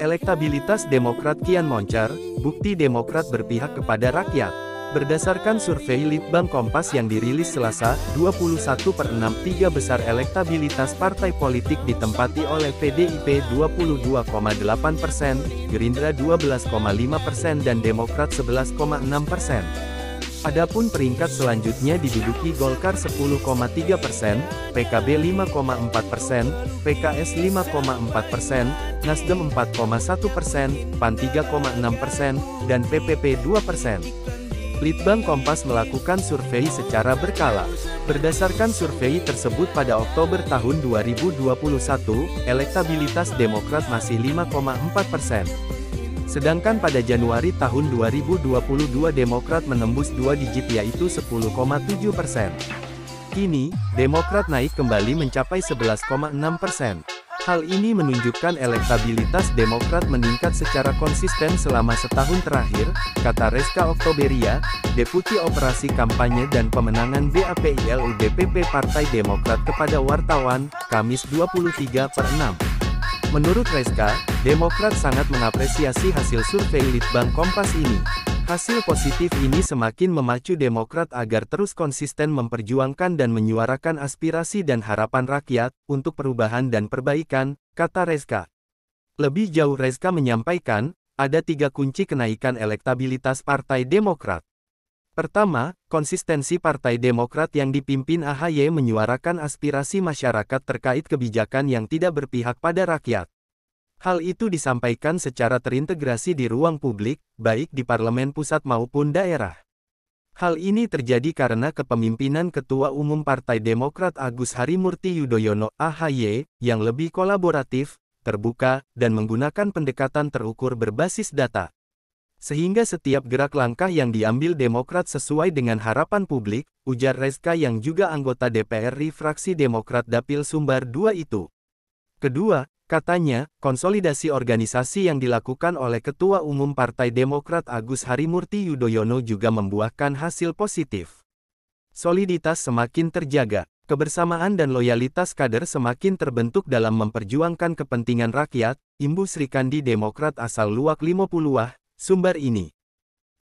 Elektabilitas Demokrat kian moncar, bukti Demokrat berpihak kepada rakyat. Berdasarkan survei Litbang Kompas yang dirilis Selasa, 21/6, tiga besar elektabilitas partai politik ditempati oleh PDIP 22,8%, Gerindra 12,5% dan Demokrat 11,6%. Adapun peringkat selanjutnya diduduki Golkar 10,3%, PKB 5,4%, PKS 5,4%, Nasdem 4,1%, PAN 3,6%, dan PPP 2%. Litbang Kompas melakukan survei secara berkala. Berdasarkan survei tersebut pada Oktober tahun 2021, elektabilitas Demokrat masih 5,4%. Sedangkan pada Januari tahun 2022 Demokrat menembus 2 digit yaitu 10,7%. Kini, Demokrat naik kembali mencapai 11,6%. Hal ini menunjukkan elektabilitas Demokrat meningkat secara konsisten selama setahun terakhir, kata Reska Oktoberia, Deputi Operasi Kampanye dan Pemenangan BAPILU DPP Partai Demokrat kepada wartawan, Kamis 23/6. Menurut Reska, Demokrat sangat mengapresiasi hasil survei Litbang Kompas ini. Hasil positif ini semakin memacu Demokrat agar terus konsisten memperjuangkan dan menyuarakan aspirasi dan harapan rakyat, untuk perubahan dan perbaikan, kata Reska. Lebih jauh Reska menyampaikan, ada 3 kunci kenaikan elektabilitas Partai Demokrat. Pertama, konsistensi Partai Demokrat yang dipimpin AHY menyuarakan aspirasi masyarakat terkait kebijakan yang tidak berpihak pada rakyat. Hal itu disampaikan secara terintegrasi di ruang publik, baik di parlemen pusat maupun daerah. Hal ini terjadi karena kepemimpinan Ketua Umum Partai Demokrat Agus Harimurti Yudhoyono (AHY) yang lebih kolaboratif, terbuka, dan menggunakan pendekatan terukur berbasis data. Sehingga setiap gerak langkah yang diambil Demokrat sesuai dengan harapan publik, ujar Reska yang juga anggota DPR RI fraksi Demokrat Dapil Sumbar II itu. Kedua, katanya, konsolidasi organisasi yang dilakukan oleh Ketua Umum Partai Demokrat Agus Harimurti Yudhoyono juga membuahkan hasil positif. Soliditas semakin terjaga, kebersamaan dan loyalitas kader semakin terbentuk dalam memperjuangkan kepentingan rakyat, imbu Srikandi Demokrat asal Luak 50 Sumbar ini.